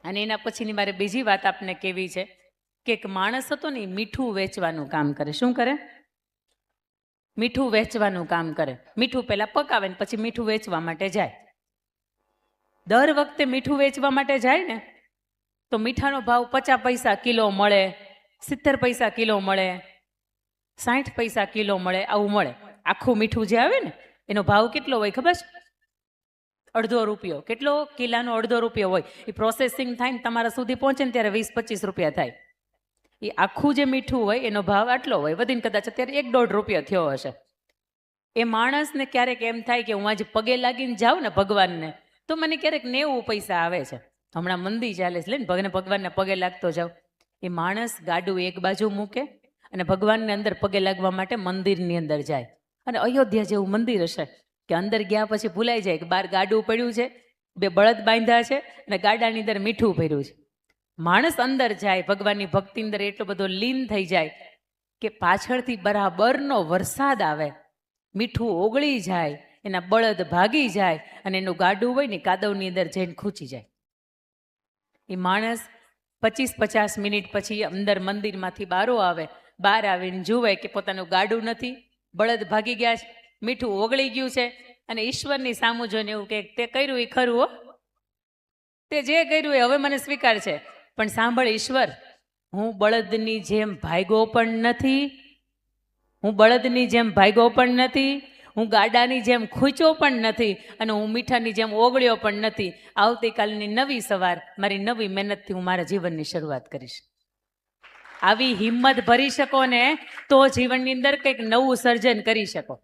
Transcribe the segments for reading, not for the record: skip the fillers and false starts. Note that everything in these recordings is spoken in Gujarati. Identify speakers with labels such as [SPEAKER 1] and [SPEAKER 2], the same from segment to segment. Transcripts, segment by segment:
[SPEAKER 1] અને એના પછીની મારે બીજી વાત આપને કહેવી છે કે એક માણસ હતો ને, મીઠું વેચવાનું કામ કરે. શું કરે? મીઠું વેચવાનું કામ કરે. મીઠું પહેલાં પકાવે ને પછી મીઠું વેચવા માટે જાય. દર વખતે મીઠું વેચવા માટે જાય ને તો મીઠાનો ભાવ 50 પૈસા કિલો મળે, 70 પૈસા કિલો મળે, 60 પૈસા કિલો મળે, આવું મળે. આખું મીઠું જે આવે ને એનો ભાવ કેટલો હોય ખબર છે? ₹1.5. કેટલો? કિલાનો ₹1.5 હોય. એ પ્રોસેસિંગ થાય ને તમારા સુધી પહોંચે ને ત્યારે 20-25 રૂપિયા થાય. એ આખું જે મીઠું હોય એનો ભાવ આટલો હોય, વધીને કદાચ અત્યારે ₹1-1.5 થયો હશે. એ માણસને ક્યારેક એમ થાય કે હું આજે પગે લાગીને જાઉં ને ભગવાનને તો મને ક્યારેક 90 પૈસા આવે છે. હમણાં મંદી ચાલે છે, લે ને ભગવાનને પગે લાગતો જાવ. એ માણસ ગાડું એક બાજુ મૂકે અને ભગવાનને અંદર પગે લાગવા માટે મંદિરની અંદર જાય. અને અયોધ્યા જેવું મંદિર હશે કે અંદર ગયા પછી ભૂલાઈ જાય કે બહાર ગાડું પડ્યું છે, 2 બળદ બાંધ્યા છે અને ગાડાની અંદર મીઠું ભર્યું છે. માણસ અંદર જાય, ભગવાનની ભક્તિ અંદર એટલો બધો લીન થઈ જાય કે પાછળથી બરાબરનો વરસાદ આવે, મીઠું ઓગળી જાય, એના બળદ ભાગી જાય અને એનું ગાડું હોય ને કાદવની અંદર જઈને ખૂંચી જાય. એ માણસ 25-50 મિનિટ પછી અંદર મંદિરમાંથી બહાર આવે. બહાર આવીને જુએ કે પોતાનું ગાડું નથી, બળદ ભાગી ગયા છે, મીઠું ઓગળી ગયું છે અને ઈશ્વરની સામું જોઈને એવું કે તે કર્યું એ ખરું હો, તે જે કર્યું એ હવે મને સ્વીકાર છે, પણ સાંભળ ઈશ્વર, હું બળદની જેમ ભાગ્યો પણ નથી, હું બળદની જેમ ભાગ્યો પણ નથી, હું ગાડાની જેમ ખૂંચ્યો પણ નથી અને હું મીઠાની જેમ ઓગળ્યો પણ નથી. આવતીકાલની નવી સવાર મારી નવી મહેનતથી હું મારા જીવનની શરૂઆત કરીશ. આવી હિંમત ભરી શકો ને તો જીવનની અંદર કંઈક નવું સર્જન કરી શકો.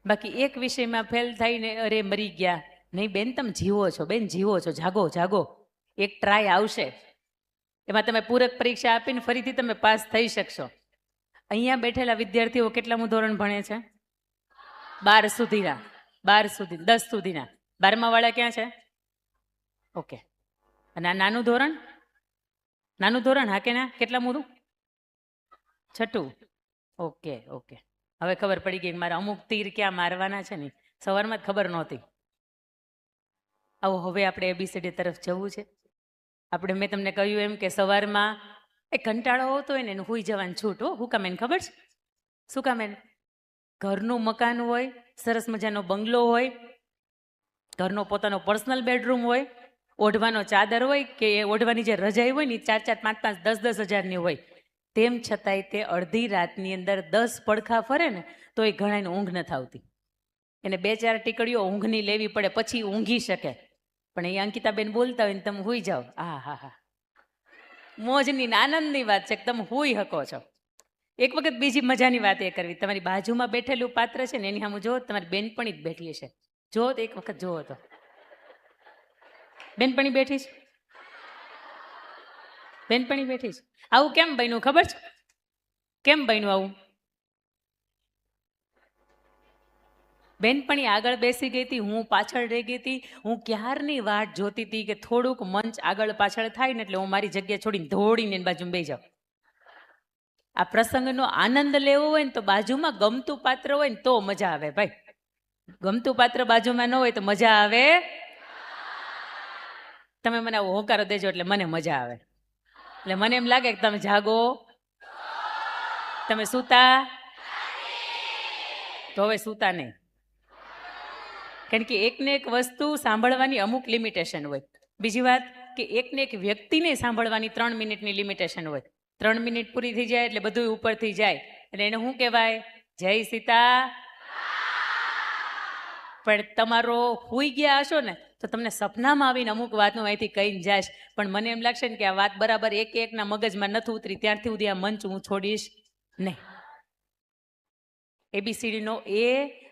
[SPEAKER 1] બાકી એક વિષયમાં ફેલ થઈને અરે મરી ગયા, નહીં બેન, તમે જીવો છો, બેન જીવો છો, જાગો જાગો, એક ટ્રાય આવશે, એમાં તમે પૂરક પરીક્ષા આપીને ફરીથી તમે પાસ થઈ શકશો. અહીંયા બેઠેલા વિદ્યાર્થીઓ કેટલામું ધોરણ ભણે છે? 12 સુધીના, 12 સુધી, 10 સુધીના. 12મા વાળા ક્યાં છે? ઓકે. અને આ નાનું ધોરણ? નાનું ધોરણ, હા કે ના? કેટલામું? 6. Okay okay. હવે ખબર પડી ગઈ કે મારા અમુક તીર ક્યાં મારવાના છે ને, સવારમાં જ ખબર નહોતી. આવો હવે આપણે ABCD તરફ જવું છે. આપણે મેં તમને કહ્યું એમ કે સવારમાં એ કંટાળો હોતો હોય ને એને સૂઈ જવાનું છૂટ હો. હું કામ એને ખબર છે? શું કામ એને? ઘરનું મકાન હોય, સરસ મજાનો બંગલો હોય, ઘરનો પોતાનો પર્સનલ બેડરૂમ હોય, ઓઢવાનો ચાદર હોય કે ઓઢવાની જે રજાઈ હોય ને 4-4, 5-5, 10-10 હજારની હોય, તેમ છતાંય તે અડધી રાતની અંદર 10 પડખા ફરે ને તો એ ઘણાને ઊંઘ નથી આવતી. એને 2-4 ટીકડીઓ ઊંઘની લેવી પડે પછી ઊંઘી શકે. પણ એ અંકિતાબેન બોલતા હોય ને તમે સૂઈ જાઓ, હા હા હા, મોજની આનંદની વાત છે કે તમે સૂઈ શકો છો. એક વખત બીજી મજાની વાત એ કરવી, તમારી બાજુમાં બેઠેલું પાત્ર છે ને એની સામે જો, તમારી બેનપણી જ બેઠી છે, જો તો એક વખત જોવો તો બેનપણી બેઠી છે, બેનપણી બેઠી છે. આવું કેમ બન્યું ખબર છે? કેમ બન્યું આવું? બેનપણી આગળ બેસી ગઈ હતી, હું પાછળ રહી ગઈ હતી. હું ક્યારની વાટ જોતી હતી કે થોડુંક મંચ આગળ પાછળ થાય ને એટલે હું મારી જગ્યા છોડીને દોડીને એની બાજુમાં બેસી જાઉં. આ પ્રસંગનો આનંદ લેવો હોય ને તો બાજુમાં ગમતું પાત્ર હોય ને તો મજા આવે ભાઈ. ગમતું પાત્ર બાજુમાં ન હોય તો મજા આવે. તમે મને આવો હોકારો દેજો એટલે મને મજા આવે. એટલે મને એમ લાગે કે તમે જાગો, તમે સૂતા તો હવે સૂતા નહીં. કારણ કે એકને એક વસ્તુ સાંભળવાની અમુક લિમિટેશન હોય. બીજી વાત કે એકને એક વ્યક્તિને સાંભળવાની 3 મિનિટની લિમિટેશન હોય. 3 મિનિટ પૂરી થઈ જાય એટલે બધું ઉપરથી જાય એટલે એને શું કહેવાય? જય સીતા. પણ તમારો સૂઈ ગયા હશો ને તો તમને સપનામાં આવીને અમુક વાતનું અહીંથી કહીને જાય, પણ મને એમ લાગશે ને કે આ વાત બરાબર એકના મગજમાં નથી ઉતરી ત્યારથી સુધી આ મંચ હું છોડીશ નહીં. ABCD નો A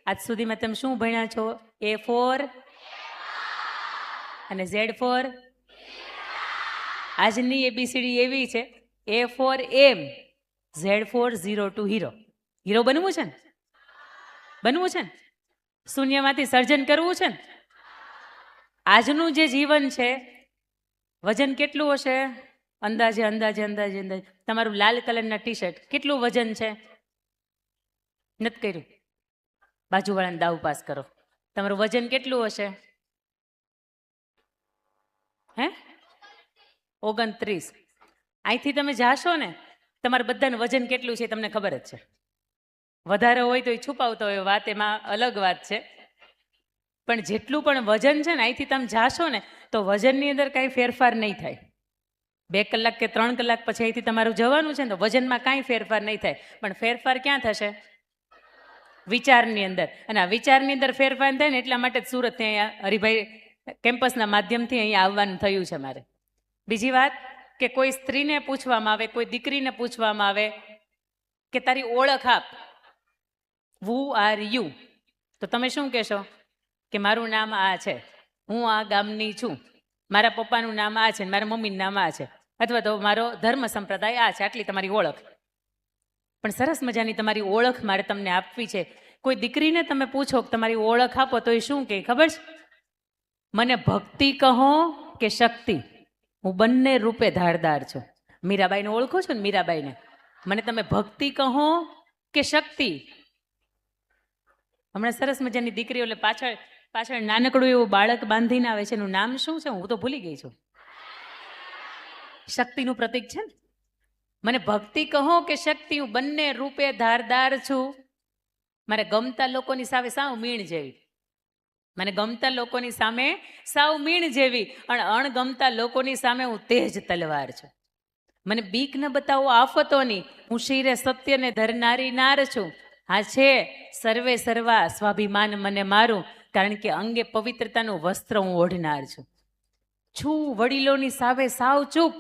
[SPEAKER 1] આજ સુધીમાં તમે શું ભણ્યા છો? A ફોર અને Z ફોર. આજની ABCD એવી છે, A ફોર એમ, Z four 0 to hero. Hero બનવું છે ને? બનવું છે ને? શૂન્યમાંથી સર્જન કરવું છે ને? આજનું જે જીવન છે વજન કેટલું હશે? અંદાજે અંદાજે અંદાજે અંદાજે તમારું લાલ કલરના ટી-શર્ટ કેટલું વજન છે? નથી કર્યું? બાજુવાળાને દાવ પાસ કરો. તમારું વજન કેટલું હશે? હે? 29. અહીંથી તમે જાશો ને, તમારા બધાનું વજન કેટલું છે તમને ખબર જ છે. વધારે હોય તો એ છુપાવતો હોય વાત, એમાં અલગ વાત છે. પણ જેટલું પણ વજન છે ને, અહીંથી તમે જાશો ને તો વજનની અંદર કાંઈ ફેરફાર નહીં થાય. 2 કલાક કે 3 કલાક પછી અહીંથી તમારું જવાનું છે ને તો વજનમાં કાંઈ ફેરફાર નહીં થાય. પણ ફેરફાર ક્યાં થશે? વિચારની અંદર. અને આ વિચારની અંદર ફેરફાર થાય ને એટલા માટે જ સુરત અહીંયા હરિભાઈ કેમ્પસના માધ્યમથી અહીંયા આવવાનું થયું છે મારે. બીજી વાત કે કોઈ સ્ત્રીને પૂછવામાં આવે, કોઈ દીકરીને પૂછવામાં આવે કે તારી ઓળખ આપ, હુ આર યુ, તો તમે શું કહેશો? કે મારું નામ આ છે, હું આ ગામની છું, મારા પપ્પાનું નામ આ છે, મારા મમ્મીનું નામ આ છે, અથવા તો મારો ધર્મ સંપ્રદાય આ છે, આટલી તમારી ઓળખ. પણ સરસ મજાની તમારી ઓળખ મારે તમને આપવી છે. કોઈ દીકરીને તમે પૂછો કે તમારી ઓળખ આપો તો એ શું કહે ખબર છે? મને ભક્તિ કહો કે શક્તિ, હું બંને રૂપે ધારદાર છું. મીરાબાઈને ઓળખો છો ને? મીરાબાઈને. મને તમે ભક્તિ કહો કે શક્તિ. હમણાં સરસ મજાની દીકરીઓ, એટલે પાછળ નાનકડું એવું બાળક બાંધીને આવે છે, એનું નામ શું છે હું તો ભૂલી ગઈ છું. શક્તિનું પ્રતીક છે ને. મને ભક્તિ કહો કે શક્તિ, હું બંને રૂપે ધારદાર છું. મારે ગમતા લોકોની સામે સાવ મીણ જેવી, મને ગમતા લોકોની સામે સાવ મીણ જેવી, અને અણગમતા લોકોની સામે હું તેજ તલવાર છું. મને બીક ન બતાવો આફતોની, હું શિરે સત્યને ધરનારી નાર છું. હા છે સર્વે સર્વા સ્વાભિમાન મને મારું, કારણ કે અંગે પવિત્રતાનું વસ્ત્ર હું ઓઢનાર છું. વડીલોની સામે સાવ ચૂપ,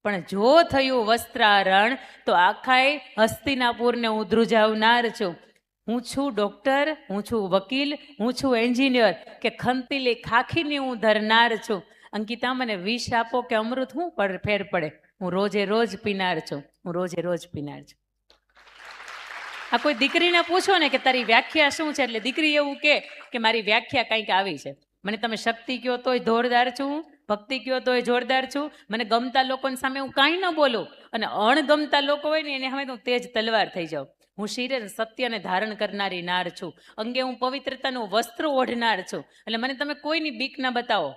[SPEAKER 1] પણ જો થયું વસ્ત્રારણ તો આખાય હસ્તિનાપુરને હું ધ્રુજાવનાર છું. હું છું ડૉક્ટર, હું છું વકીલ, હું છું એન્જિનિયર, કે ખંતીલી ખાખીની હું ધરનાર છું. અંકિતા મને વિષ આપો કે અમૃત, હું ફેર પડે, હું રોજે રોજ પીનાર છું, હું રોજે રોજ પીનાર છું. આ કોઈ દીકરીને પૂછો ને કે તારી વ્યાખ્યા શું છે, એટલે દીકરી એવું કે મારી વ્યાખ્યા કંઈક આવી છે. મને તમે શક્તિ કહો તોય જોરદાર છું, ભક્તિ કહો તોય જોરદાર છું. મને ગમતા લોકોની સામે હું કાંઈ ન બોલું, અને અણગમતા લોકો હોય ને એને સામે હું તેજ તલવાર થઈ જાઉં. હું શિરે સત્યને ધારણ કરનારી નાર છું, અંગે હું પવિત્રતાનું વસ્ત્ર ઓઢનાર છું. એટલે મને તમે કોઈની બીક ના બતાવો,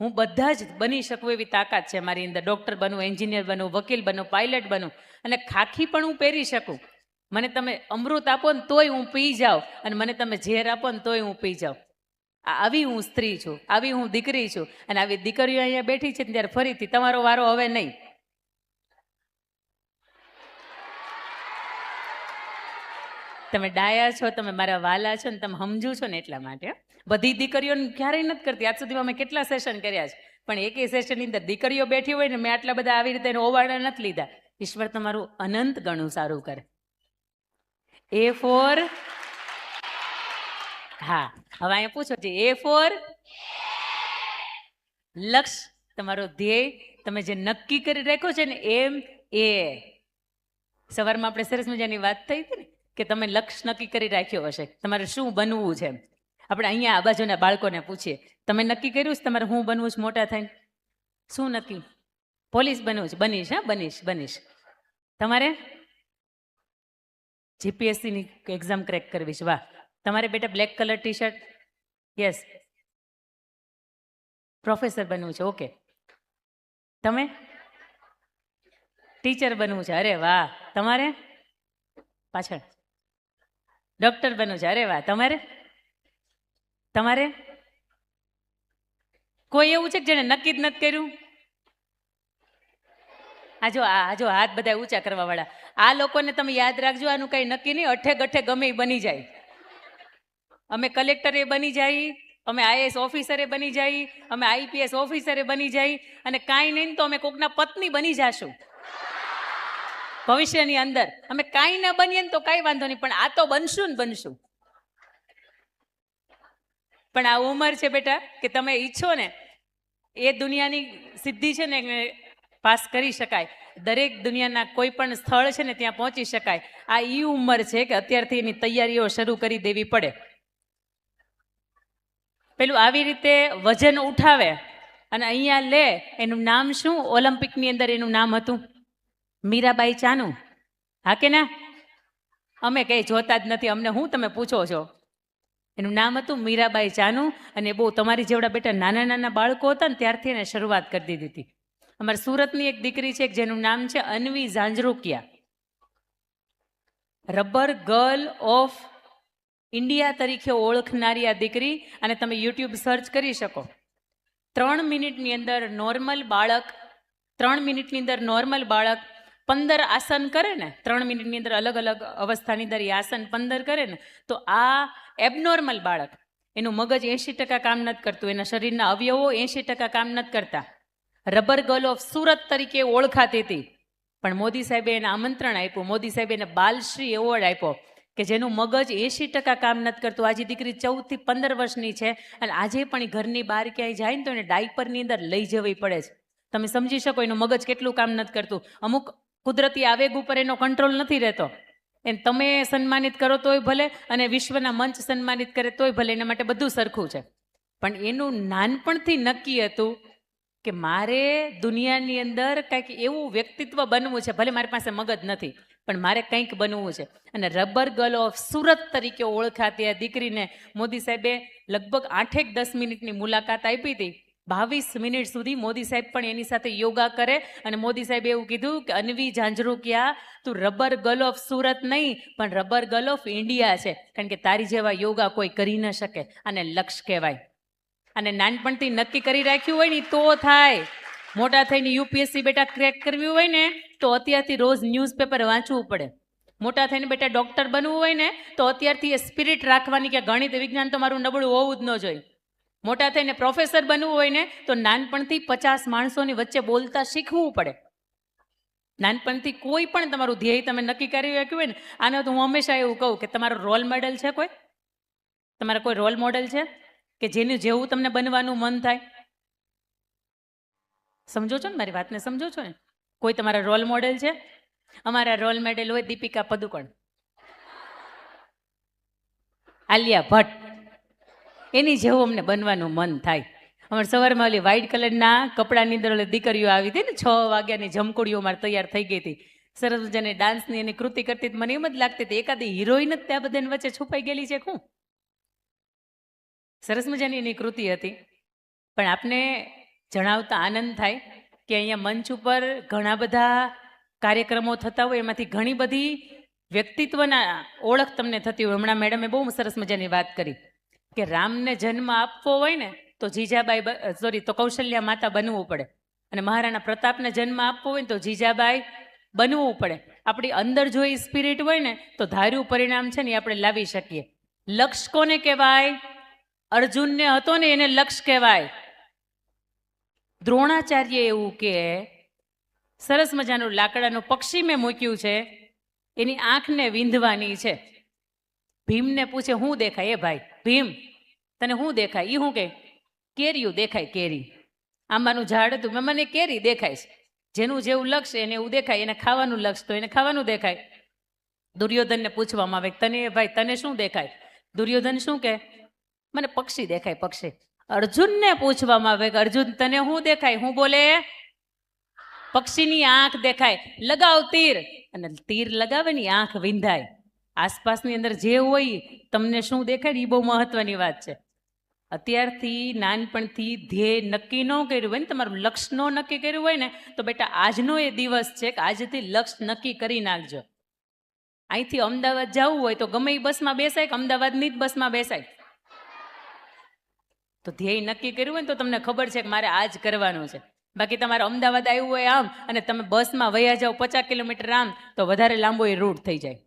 [SPEAKER 1] હું બધા જ બની શકું એવી તાકાત છે મારી અંદર. ડૉક્ટર બનું, એન્જિનિયર બનું, વકીલ બનું, પાયલટ બનું, અને ખાખી પણ હું પહેરી શકું. મને તમે અમૃત આપો ને તોય હું પી જાઉં, અને મને તમે ઝેર આપો ને તોય હું પી જાઉં. આવી હું સ્ત્રી છું, આવી હું દીકરી છું. અને આવી દીકરીઓ અહીંયા બેઠી છે ત્યારે ફરીથી તમારો વારો હવે નહીં. તમે ડાયા છો, તમે મારા વાલા છો ને તમે સમજુ છો ને એટલા માટે. બધી દીકરીઓને ક્યારેય નથી કરતી. આજ સુધીમાં અમે કેટલા સેશન કર્યા છે, પણ એકેય સેશનની અંદર દીકરીઓ બેઠી હોય ને મેં આટલા બધા આવી રીતે ઓવાળા નથી લીધા. ઈશ્વર તમારું અનંત ગણું સારું કરે. એ ફોર, હા હવે અહીંયા પૂછો છે એ ફોર લક્ષ, તમારો ધ્યેય તમે જે નક્કી કરી રાખ્યો છે ને, એમ એ. સવારમાં આપણે સરસ મજાની વાત થઈ હતી ને કે તમે લક્ષ્ય નક્કી કરી રાખ્યો હશે, તમારે શું બનવું છે. આપણે અહીંયા આ બાજુના બાળકોને પૂછીએ, તમે નક્કી કર્યું છે તમારે શું બનવું છે મોટા થઈને? શું નક્કી? પોલીસ બનવું છે? બનીશ, હા બનીશ. તમારે જીપીએસસીની એક્ઝામ ક્રેક કરવી છે, વાહ. તમારે બેટા black colour T shirt, yes, professor બનવું છે, ઓકે. તમે ટીચર બનવું છે, અરે વાહ. તમારે પાછળ ડૉક્ટર બનવું છે, અરે વાહ. તમારે કોઈ એવું છે કે જેને નક્કી જ નથી કર્યું? આજો હાથ બધા ઊંચા કરવા વાળા, આ લોકોને તમે યાદ રાખજો, આનું કઈ નક્કી નહીં, અઠે ગઠે ગમે બની જાય. અમે કલેક્ટરે બની જાય, અમે આઈએએસ ઓફિસરે બની જાય, અમે આઈપીએસ ઓફિસરે બની જાય, અને કાંઈ નહીં તો અમે કોકના પત્ની બની જાશું ભવિષ્યની અંદર. અમે કાંઈ ના બનીએ ને તો કાંઈ વાંધો નહીં, પણ આ તો બનશું. પણ આ ઉંમર છે બેટા કે તમે ઈચ્છો ને એ દુનિયાની સિદ્ધિ છે ને પાસ કરી શકાય. દરેક દુનિયાના કોઈ પણ સ્થળ છે ને ત્યાં પહોંચી શકાય. આ ઈ ઉંમર છે કે અત્યારથી એની તૈયારીઓ શરૂ કરી દેવી પડે. પેલું આવી રીતે વજન ઉઠાવે અને અહીંયા લે, એનું નામ શું? ઓલિમ્પિકની અંદર એનું નામ હતું મીરાબાઈ ચાનુ. હા કે ના? અમે કઈ જોતા જ નથી, અમને હું તમે પૂછો છો? એનું નામ હતું મીરાબાઈ ચાનુ. અને બહુ તમારી જેવડા બેટા નાના બાળકો હતા ને ત્યારથી એને શરૂઆત કરી દીધી હતી. અમારા સુરતની એક દીકરી છે જેનું નામ છે Anvi Zanzarukiya, rubber girl of India તરીકે ઓળખનારી આ દીકરી. અને તમે યુટ્યુબ સર્ચ કરી શકો. 3 મિનિટની અંદર નોર્મલ બાળક 15 આસન કરે ને, 3 મિનિટની અંદર અલગ અલગ અવસ્થાની અંદર એ આસન 15 કરે ને, તો આ એબનોર્મલ બાળક, એનું મગજ 80% કામ નથી કરતું, એના શરીરના અવયવો 80% કામ નથી કરતા. રબર ગર્લ ઓફ સુરત તરીકે ઓળખાતી હતી, પણ મોદી સાહેબે એને આમંત્રણ આપ્યું, મોદી સાહેબે એને બાલશ્રી એવોર્ડ આપ્યો કે જેનું મગજ 80% કામ નથી કરતું. આજે દીકરી 14 થી 15 વર્ષની છે અને આજે પણ એ ઘરની બહાર ક્યાંય જાય ને તો એને ડાયપરની અંદર લઈ જવી પડે છે. તમે સમજી શકો એનું મગજ કેટલું કામ નથી કરતું. અમુક કુદરતી આવેગ ઉપર એનો કંટ્રોલ નથી રહેતો. એને તમે સન્માનિત કરો તોય ભલે અને વિશ્વના મંચ સન્માનિત કરે તોય ભલે, એના માટે બધું સરખું છે. પણ એનું નાનપણથી નક્કી હતું કે મારે દુનિયાની અંદર કંઈક એવું વ્યક્તિત્વ બનવું છે, ભલે મારી પાસે મગજ નથી પણ મારે કંઈક બનવું છે. અને રબર ગર્લ ઓફ સુરત તરીકે ઓળખાતી આ દીકરીને મોદી સાહેબે લગભગ 8-10 મિનિટની મુલાકાત આપી હતી. 22 મિનિટ સુધી મોદી સાહેબ પણ એની સાથે યોગા કરે અને મોદી સાહેબે એવું કીધું કે અન્વી ઝાંઝરુકિયા, તું રબર ગર્લ ઓફ સુરત નહીં પણ રબર ગર્લ ઓફ ઇન્ડિયા છે, કારણ કે તારી જેવા યોગા કોઈ કરી ન શકે. અને લક્ષ્ય કહેવાય. અને નાનપણથી નક્કી કરી રાખ્યું હોય ને તો થાય. મોટા થઈને યુપીએસસી બેટા ક્રેક કરવી હોય ને તો અત્યારથી રોજ ન્યૂઝપેપર વાંચવું પડે. મોટા થઈને બેટા ડૉક્ટર બનવું હોય ને તો અત્યારથી એ સ્પિરિટ રાખવાની કે ગણિત વિજ્ઞાન તો મારું નબળું હોવું જ ન જોઈએ. મોટા થઈને પ્રોફેસર બનવું હોય ને તો નાનપણથી 50 માણસોની વચ્ચે બોલતા શીખવું પડે. નાનપણથી કોઈ પણ તમારું ધ્યેય તમે નક્કી કરી રાખ્યું હોય ને, આને તો હું હંમેશા એવું કહું કે તમારો રોલ મોડેલ છે કોઈ? તમારા કોઈ રોલ મોડેલ છે કે જેનું જેવું તમને બનવાનું મન થાય? સમજો છો ને મારી વાતને? સમજો છો ને? કોઈ તમારા રોલ મોડેલ છે? અમારા રોલ મોડેલ હોય દીપિકા પદુકોણ, આલિયા ભટ્ટ, એની જેવું અમને બનવાનું મન થાય. અમારે સવારમાં ઓલી વ્હાઈટ કલરના કપડાની અંદર ઓલી દીકરીઓ આવી હતી ને, 6 વાગ્યાની જમકુડીઓ મારે તૈયાર થઈ ગઈ હતી, સરસ મજાની ડાન્સની એની કૃતિ કરતી. મને એમ જ લાગતી હતી એકાદી હિરોઈન જ ત્યાં બધાની વચ્ચે છુપાઈ ગયેલી છે. શું સરસ મજાની એની કૃતિ હતી. પણ આપને જણાવતા આનંદ થાય કે અહીંયા મંચ ઉપર ઘણા બધા કાર્યક્રમો થતા હોય, એમાંથી ઘણી બધી વ્યક્તિત્વના ઓળખ તમને થતી હોય. હમણાં મેડમે બહુ સરસ મજાની વાત કરી કે રામને જન્મ આપવો હોય ને તો કૌશલ્યા માતા બનવું પડે, અને મહારાણા પ્રતાપને જન્મ આપવો હોય ને તો જીજાબાઈ બનવું પડે. આપણી અંદર જો એ સ્પિરિટ હોય ને તો ધાર્યું પરિણામ છે ને એ આપણે લાવી શકીએ. લક્ષ્ય કોને કહેવાય? અર્જુનને હતો ને એને લક્ષ્ય કહેવાય. દ્રોણાચાર્ય એવું કે સરસ મજાનું લાકડાનું પક્ષી મેં મૂક્યું છે, એની આંખને વીંધવાની છે. ભીમને પૂછે શું દેખાય? એ ભાઈ ભીમ તને શું દેખાય? એ શું કે કેરીયું દેખાય, કેરી. આંબાનું ઝાડ હતું, મને કેરી દેખાય છે. જેનું જેવું લક્ષ્ય એને એવું દેખાય. એને ખાવાનું લક્ષ્ય તો એને ખાવાનું દેખાય. દુર્યોધનને પૂછવામાં આવે તને ભાઈ તને શું દેખાય? દુર્યોધન શું કે મને પક્ષી દેખાય, પક્ષી. અર્જુનને પૂછવામાં આવે કે અર્જુન તને શું દેખાય? હું બોલે પક્ષીની આંખ દેખાય. લગાવ તીર, અને તીર લગાવે ને આંખ વિંધાય. આસપાસની અંદર જે હોય તમને શું દેખાય એ બહુ મહત્વની વાત છે. અત્યારથી નાનપણથી ધ્યેય નક્કી ન કર્યું હોય ને, તમારું લક્ષ્ય ન નક્કી કર્યું હોય ને તો બેટા આજનો એ દિવસ છે કે આજથી લક્ષ્ય નક્કી કરી નાખજો. અહીંથી અમદાવાદ જવું હોય તો ગમે એ બસમાં બેસાય કે અમદાવાદની જ બસમાં બેસાય. તો ધ્યેય નક્કી કર્યું હોય ને તો તમને ખબર છે કે મારે આ જ કરવાનું છે. બાકી તમારે અમદાવાદ આવ્યું હોય આમ અને તમે બસમાં વયા જાઓ 50 કિલોમીટર આમ તો વધારે લાંબો એ રૂટ થઈ જાય.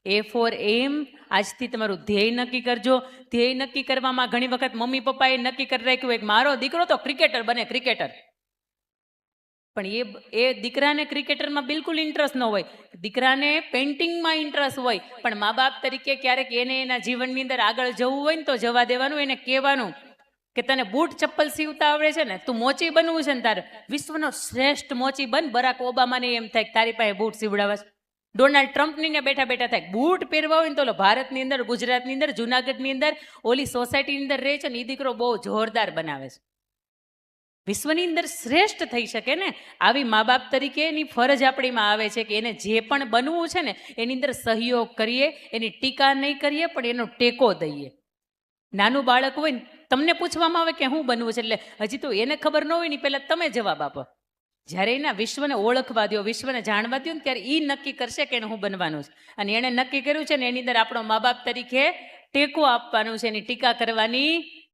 [SPEAKER 1] એ ફોર એમ. આજથી તમારું ધ્યેય નક્કી કરજો. ધ્યેય નક્કી કરવામાં ઘણી વખત મમ્મી પપ્પાએ નક્કી કરી રાખ્યું હોય કે મારો દીકરો તો ક્રિકેટર બને, ક્રિકેટર. પણ એ દીકરાને ક્રિકેટરમાં બિલકુલ ઇન્ટરેસ્ટ ન હોય, દીકરાને પેઇન્ટિંગમાં ઇન્ટરેસ્ટ હોય. પણ મા બાપ તરીકે ક્યારેક એને એના જીવનની અંદર આગળ જવું હોય ને તો જવા દેવાનું. એને કહેવાનું કે તને બૂટ ચપ્પલ સીવતા આવડે છે ને, તું મોચી બનવું છે ને, તારે વિશ્વનો શ્રેષ્ઠ મોચી બન. બરાક ઓબામાને એમ થાય કે તારી પાસે બૂટ સીવડાવવા છે. ડોનાલ્ડ ટ્રમ્પની ને બેઠા બેઠા થાય બૂટ પહેરવા હોય ને તો ભારતની અંદર, ગુજરાતની અંદર, જુનાગઢની અંદર ઓલી સોસાયટીની અંદર રહે છે ને એ દીકરો બહુ જોરદાર બનાવે છે. વિશ્વની અંદર શ્રેષ્ઠ થઈ શકે ને, આવી મા બાપ તરીકે એની ફરજ આપણીમાં આવે છે કે એને જે પણ બનવું છે ને એની અંદર સહયોગ કરીએ. એની ટીકા નહીં કરીએ પણ એનો ટેકો દઈએ. નાનું બાળક હોય ને તમને પૂછવામાં આવે કે શું બનવું છે, એટલે હજી તો એને ખબર ન હોય ને પહેલાં તમે જવાબ આપો. જ્યારે એના વિશ્વને ઓળખવા દો, વિશ્વને જાણવા દો ને, ત્યારે એ નક્કી કરશે કે એને હું બનવાનું છે. અને એણે નક્કી કર્યું છે ને એની અંદર આપણો મા બાપ તરીકે ટેકો આપવાનું છે, એની ટીકા કરવાની